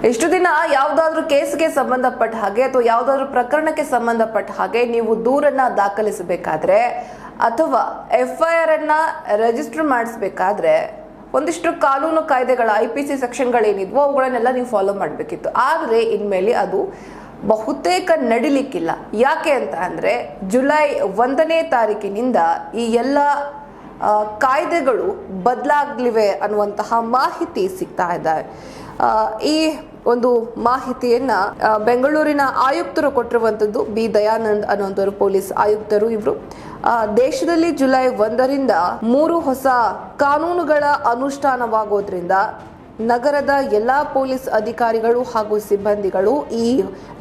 ಇಷ್ಟು ದಿನ ಯಾವುದಾದ್ರೂ ಕೇಸ್ಗೆ ಸಂಬಂಧಪಟ್ಟ ಹಾಗೆ ಅಥವಾ ಯಾವುದಾದ್ರೂ ಪ್ರಕರಣಕ್ಕೆ ಸಂಬಂಧಪಟ್ಟ ಹಾಗೆ ನೀವು ದೂರನ್ನ ದಾಖಲಿಸಬೇಕಾದ್ರೆ ಅಥವಾ FIR ಅನ್ನ ರಿಜಿಸ್ಟರ್ ಮಾಡಿಸಬೇಕಾದ್ರೆ ಒಂದಿಷ್ಟು ಕಾನೂನು ಕಾಯ್ದೆಗಳ IPC ಸೆಕ್ಷನ್ಗಳೇನಿದ್ವೋ ಅವುಗಳನ್ನೆಲ್ಲ ನೀವು ಫಾಲೋ ಮಾಡಬೇಕಿತ್ತು. ಆದರೆ ಇನ್ಮೇಲೆ ಅದು ಬಹುತೇಕ ನಡಿಲಿಕ್ಕಿಲ್ಲ. ಯಾಕೆ ಅಂತ ಅಂದ್ರೆ ಜುಲೈ 1ನೇ ತಾರೀಕಿನಿಂದ ಈ ಎಲ್ಲ ಕಾಯ್ದೆಗಳು ಬದಲಾಗಲಿವೆ ಅನ್ನುವಂತಹ ಮಾಹಿತಿ ಸಿಗ್ತಾ ಇದ್ದಾವೆ. ಈ ಒಂದು ಮಾಹಿತಿಯನ್ನ ಬೆಂಗಳೂರಿನ ಆಯುಕ್ತರು ಕೊಟ್ಟಿರುವಂತದ್ದು. ಬಿ ದಯಾನಂದ್ ಅನ್ನುವಂಥವ್ರು ಪೊಲೀಸ್ ಆಯುಕ್ತರು. ಇವರು ದೇಶದಲ್ಲಿ ಜುಲೈ 1ರಿಂದ 3 ಹೊಸ ಕಾನೂನುಗಳ ಅನುಷ್ಠಾನವಾಗೋದ್ರಿಂದ ನಗರದ ಎಲ್ಲಾ ಪೊಲೀಸ್ ಅಧಿಕಾರಿಗಳು ಹಾಗೂ ಸಿಬ್ಬಂದಿಗಳು ಈ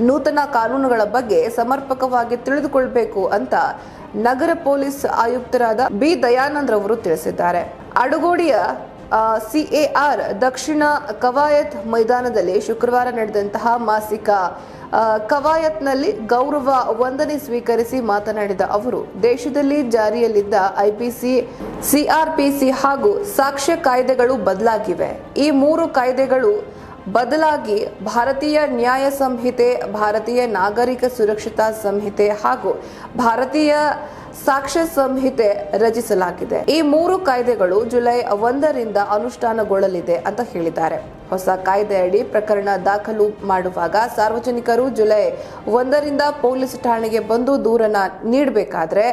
ನೂತನ ಕಾನೂನುಗಳ ಬಗ್ಗೆ ಸಮರ್ಪಕವಾಗಿ ತಿಳಿದುಕೊಳ್ಬೇಕು ಅಂತ ನಗರ ಪೊಲೀಸ್ ಆಯುಕ್ತರಾದ ಬಿ ದಯಾನಂದ್ ರವರು ತಿಳಿಸಿದ್ದಾರೆ. ಅಡಗೋಡಿಯ CAR ದಕ್ಷಿಣ ಕವಾಯತ್ ಮೈದಾನದಲ್ಲಿ ಶುಕ್ರವಾರ ನಡೆದಂತಹ ಮಾಸಿಕ ಕವಾಯತ್ನಲ್ಲಿ ಗೌರವ ವಂದನೆ ಸ್ವೀಕರಿಸಿ ಮಾತನಾಡಿದ ಅವರು, ದೇಶದಲ್ಲಿ ಜಾರಿಯಲ್ಲಿದ್ದ IPC, CRPC ಹಾಗೂ ಸಾಕ್ಷ್ಯ ಕಾಯ್ದೆಗಳು ಬದಲಾಗಿವೆ. ಈ 3 ಕಾಯ್ದೆಗಳು ಬದಲಾಗಿ ಭಾರತೀಯ ನ್ಯಾಯ ಸಂಹಿತೆ, ಭಾರತೀಯ ನಾಗರಿಕ ಸುರಕ್ಷತಾ ಸಂಹಿತೆ ಹಾಗೂ ಭಾರತೀಯ ಸಾಕ್ಷ್ಯ ಸಂಹಿತೆ ರಚಿಸಲಾಗಿದೆ. ಈ 3 ಕಾಯ್ದೆಗಳು ಜುಲೈ 1ರಿಂದ ಅನುಷ್ಠಾನಗೊಳ್ಳಲಿದೆ ಅಂತ ಹೇಳಿದ್ದಾರೆ. ಹೊಸ ಕಾಯ್ದೆಯಡಿ ಪ್ರಕರಣ ದಾಖಲು ಮಾಡುವಾಗ ಸಾರ್ವಜನಿಕರು ಜುಲೈ 1ರಿಂದ ಪೊಲೀಸ್ ಠಾಣೆಗೆ ಬಂದು ದೂರನ್ನ ನೀಡಬೇಕಾದ್ರೆ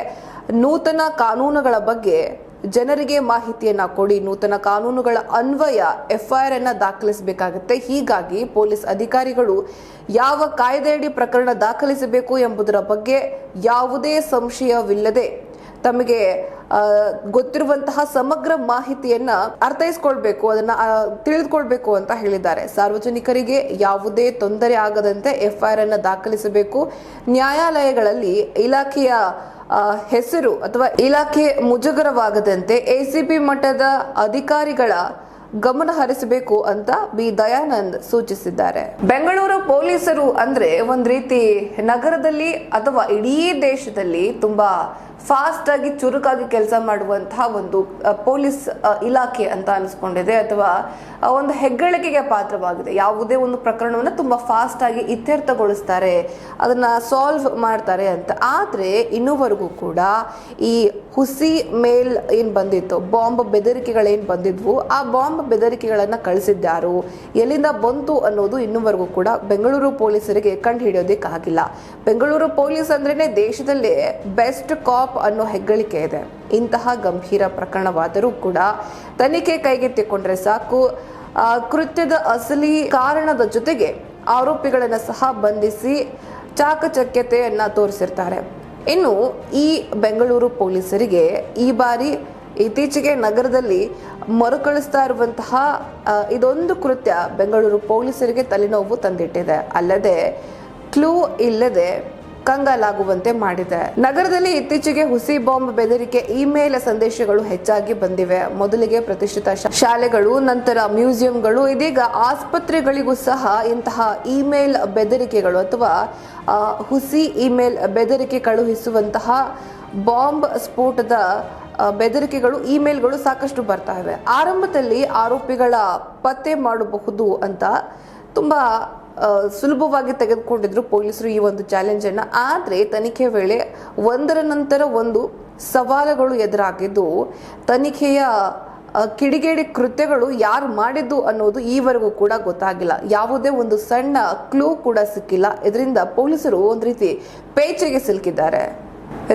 ನೂತನ ಕಾನೂನುಗಳ ಬಗ್ಗೆ ಜನರಿಗೆ ಮಾಹಿತಿಯನ್ನ ಕೊಡಿ. ನೂತನ ಕಾನೂನುಗಳ ಅನ್ವಯ FIR ಅನ್ನ ದಾಖಲಿಸಬೇಕಾಗುತ್ತೆ. ಹೀಗಾಗಿ ಪೊಲೀಸ್ ಅಧಿಕಾರಿಗಳು ಯಾವ ಕಾಯ್ದೆಯಡಿ ಪ್ರಕರಣ ದಾಖಲಿಸಬೇಕು ಎಂಬುದರ ಬಗ್ಗೆ ಯಾವುದೇ ಸಂಶಯವಿಲ್ಲದೆ ತಮಗೆ ಗೊತ್ತಿರುವಂತಹ ಸಮಗ್ರ ಮಾಹಿತಿಯನ್ನ ಅರ್ಥೈಸ್ಕೊಳ್ಬೇಕು, ಅದನ್ನ ತಿಳಿದುಕೊಳ್ಬೇಕು ಅಂತ ಹೇಳಿದ್ದಾರೆ. ಸಾರ್ವಜನಿಕರಿಗೆ ಯಾವುದೇ ತೊಂದರೆ ಆಗದಂತೆ FIR ಅನ್ನ ದಾಖಲಿಸಬೇಕು. ನ್ಯಾಯಾಲಯಗಳಲ್ಲಿ ಇಲಾಖೆಯ ಹೆಸರು ಅಥವಾ ಇಲಾಖೆ ಮುಜುಗರವಾಗದಂತೆ ACP ಮಟ್ಟದ ಅಧಿಕಾರಿಗಳ ಗಮನ ಹರಿಸಬೇಕು ಅಂತ ಬಿ ದಯಾನಂದ್ ಸೂಚಿಸಿದ್ದಾರೆ. ಬೆಂಗಳೂರು ಪೊಲೀಸರು ಅಂದ್ರೆ ಒಂದ್ ರೀತಿ ನಗರದಲ್ಲಿ ಅಥವಾ ಇಡೀ ದೇಶದಲ್ಲಿ ತುಂಬಾ ಫಾಸ್ಟ್ ಆಗಿ ಚುರುಕಾಗಿ ಕೆಲಸ ಮಾಡುವಂತಹ ಒಂದು ಪೊಲೀಸ್ ಇಲಾಖೆ ಅಂತ ಅನಿಸ್ಕೊಂಡಿದೆ ಅಥವಾ ಒಂದು ಹೆಗ್ಗಳಿಕೆಗೆ ಪಾತ್ರವಾಗಿದೆ. ಯಾವುದೇ ಒಂದು ಪ್ರಕರಣವನ್ನು ತುಂಬಾ ಫಾಸ್ಟ್ ಆಗಿ ಇತ್ಯರ್ಥಗೊಳಿಸ್ತಾರೆ, ಅದನ್ನ ಸಾಲ್ವ್ ಮಾಡ್ತಾರೆ ಅಂತ. ಆದ್ರೆ ಇನ್ನೂವರೆಗೂ ಕೂಡ ಈ ಹುಸಿ ಮೇಲ್ ಏನ್ ಬಂದಿತ್ತು, ಬಾಂಬ್ ಬೆದರಿಕೆಗಳೇನ್ ಬಂದಿದ್ವು, ಆ ಬಾಂಬ್ ಬೆದರಿಕೆಗಳನ್ನ ಕಳಿಸಿದ್ದಾರು, ಎಲ್ಲಿಂದ ಬಂತು ಅನ್ನೋದು ಇನ್ನೂವರೆಗೂ ಕೂಡ ಬೆಂಗಳೂರು ಪೊಲೀಸರಿಗೆ ಕಂಡು ಹಿಡಿಯೋದಕ್ಕಾಗಿಲ್ಲ. ಬೆಂಗಳೂರು ಪೊಲೀಸ್ ಅಂದ್ರೇನೆ ದೇಶದಲ್ಲೇ ಬೆಸ್ಟ್ ಕಾಪ್ ಅನ್ನೋ ಹೆಗ್ಗಳಿಕೆ ಇದೆ. ಇಂತಹ ಗಂಭೀರ ಪ್ರಕರಣವಾದರೂ ಕೂಡ ತನಿಖೆ ಕೈಗೆತ್ತಿಕೊಂಡ್ರೆ ಸಾಕು, ಕೃತ್ಯದ ಅಸಲಿ ಕಾರಣದ ಜೊತೆಗೆ ಆರೋಪಿಗಳನ್ನ ಸಹ ಬಂಧಿಸಿ ಚಾಕಚಕ್ಯತೆಯನ್ನ ತೋರಿಸಿರ್ತಾರೆ. ಇನ್ನು ಈ ಬೆಂಗಳೂರು ಪೊಲೀಸರಿಗೆ ಈ ಬಾರಿ ಇತ್ತೀಚೆಗೆ ನಗರದಲ್ಲಿ ಮರುಕಳಿಸ್ತಾ ಇರುವಂತಹ ಇದೊಂದು ಕೃತ್ಯ ಬೆಂಗಳೂರು ಪೊಲೀಸರಿಗೆ ತಲೆನೋವು ತಂದಿಟ್ಟಿದೆ. ಅಲ್ಲದೆ ಕ್ಲೂ ಇಲ್ಲದೆ ಕಂಗಾಲಾಗುವಂತೆ ಮಾಡಿದೆ. ನಗರದಲ್ಲಿ ಇತ್ತೀಚೆಗೆ ಹುಸಿ ಬಾಂಬ್ ಬೆದರಿಕೆ ಇಮೇಲ್ ಸಂದೇಶಗಳು ಹೆಚ್ಚಾಗಿ ಬಂದಿವೆ. ಮೊದಲಿಗೆ ಪ್ರತಿಷ್ಠಿತ ಶಾಲೆಗಳು, ನಂತರ ಮ್ಯೂಸಿಯಂಗಳು, ಇದೀಗ ಆಸ್ಪತ್ರೆಗಳಿಗೂ ಸಹ ಇಂತಹ ಇಮೇಲ್ ಬೆದರಿಕೆಗಳು ಅಥವಾ ಹುಸಿ ಇಮೇಲ್ ಬೆದರಿಕೆ ಕಳುಹಿಸುವಂತಹ ಬಾಂಬ್ ಸ್ಫೋಟದ ಬೆದರಿಕೆಗಳು, ಇಮೇಲ್ಗಳು ಸಾಕಷ್ಟು ಬರ್ತಾ ಇವೆ. ಆರಂಭದಲ್ಲಿ ಆರೋಪಿಗಳ ಪತ್ತೆ ಮಾಡಬಹುದು ಅಂತ ತುಂಬಾ ಸುಲಭವಾಗಿ ತೆಗೆದುಕೊಂಡಿದ್ರು ಪೊಲೀಸರು ಈ ಒಂದು ಚಾಲೆಂಜ್ ಅನ್ನ. ಆದ್ರೆ ತನಿಖೆ ವೇಳೆ ಒಂದರ ನಂತರ ಒಂದು ಸವಾಲುಗಳು ಎದುರಾಗಿದ್ದು, ತನಿಖೆಯ ಕಿಡಿಗೇಡಿ ಕೃತ್ಯಗಳು ಯಾರು ಮಾಡಿದ್ದು ಅನ್ನೋದು ಈವರೆಗೂ ಕೂಡ ಗೊತ್ತಾಗಿಲ್ಲ. ಯಾವುದೇ ಒಂದು ಸಣ್ಣ ಕ್ಲೂ ಕೂಡ ಸಿಕ್ಕಿಲ್ಲ. ಇದರಿಂದ ಪೊಲೀಸರು ಒಂದು ರೀತಿ ಪೇಚಿಗೆ ಸಿಲುಕಿದ್ದಾರೆ.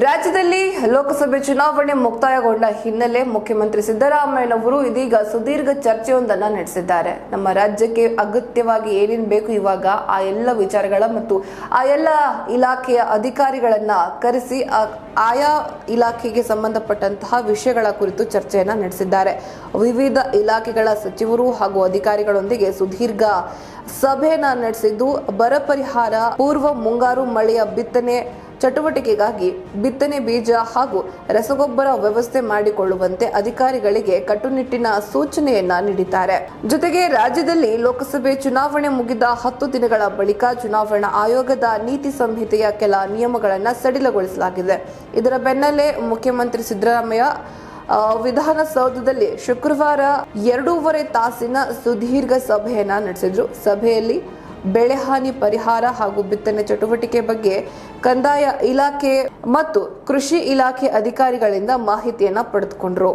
ರಾಜ್ಯದಲ್ಲಿ ಲೋಕಸಭೆ ಚುನಾವಣೆ ಮುಕ್ತಾಯಗೊಂಡ ಹಿನ್ನೆಲೆ ಮುಖ್ಯಮಂತ್ರಿ ಸಿದ್ದರಾಮಯ್ಯನವರು ಇದೀಗ ಸುದೀರ್ಘ ಚರ್ಚೆಯೊಂದನ್ನು ನಡೆಸಿದ್ದಾರೆ. ನಮ್ಮ ರಾಜ್ಯಕ್ಕೆ ಅಗತ್ಯವಾಗಿ ಏನೇನು ಬೇಕು ಇವಾಗ ಆ ಎಲ್ಲ ವಿಚಾರಗಳ ಮತ್ತು ಆ ಎಲ್ಲ ಇಲಾಖೆಯ ಅಧಿಕಾರಿಗಳನ್ನ ಕರೆಸಿ ಆಯಾ ಇಲಾಖೆಗೆ ಸಂಬಂಧಪಟ್ಟಂತಹ ವಿಷಯಗಳ ಕುರಿತು ಚರ್ಚೆಯನ್ನ ನಡೆಸಿದ್ದಾರೆ. ವಿವಿಧ ಇಲಾಖೆಗಳ ಸಚಿವರು ಹಾಗೂ ಅಧಿಕಾರಿಗಳೊಂದಿಗೆ ಸುದೀರ್ಘ ಸಭೆಯನ್ನ ನಡೆಸಿದ್ದು, ಬರ ಪರಿಹಾರ, ಪೂರ್ವ ಮುಂಗಾರು ಮಳೆಯ ಬಿತ್ತನೆ ಚಟುವಟಿಕೆಗಾಗಿ ಬಿತ್ತನೆ ಬೀಜ ಹಾಗೂ ರಸಗೊಬ್ಬರ ವ್ಯವಸ್ಥೆ ಮಾಡಿಕೊಳ್ಳುವಂತೆ ಅಧಿಕಾರಿಗಳಿಗೆ ಕಟ್ಟುನಿಟ್ಟಿನ ಸೂಚನೆಯನ್ನ ನೀಡಿದ್ದಾರೆ. ಜೊತೆಗೆ ರಾಜ್ಯದಲ್ಲಿ ಲೋಕಸಭೆ ಚುನಾವಣೆ ಮುಗಿದ 10 ದಿನಗಳ ಬಳಿಕ ಚುನಾವಣಾ ಆಯೋಗದ ನೀತಿ ಸಂಹಿತೆಯ ಕೆಲ ನಿಯಮಗಳನ್ನು ಸಡಿಲಗೊಳಿಸಲಾಗಿದೆ. ಇದರ ಬೆನ್ನಲ್ಲೇ ಮುಖ್ಯಮಂತ್ರಿ ಸಿದ್ದರಾಮಯ್ಯ ವಿಧಾನಸೌಧದಲ್ಲಿ ಶುಕ್ರವಾರ 2.5 ತಾಸಿನ ಸುದೀರ್ಘ ಸಭೆಯನ್ನ ನಡೆಸಿದ್ರು. ಸಭೆಯಲ್ಲಿ ಬೆಳೆಹಾನಿ ಪರಿಹಾರ ಹಾಗೂ ಬಿತ್ತನೆ ಚಟುವಟಿಕೆ ಬಗ್ಗೆ ಕಂದಾಯ ಇಲಾಖೆ ಮತ್ತು ಕೃಷಿ ಇಲಾಖೆ ಅಧಿಕಾರಿಗಳಿಂದ ಮಾಹಿತಿಯನ್ನ ಪಡೆದುಕೊಂಡ್ರು.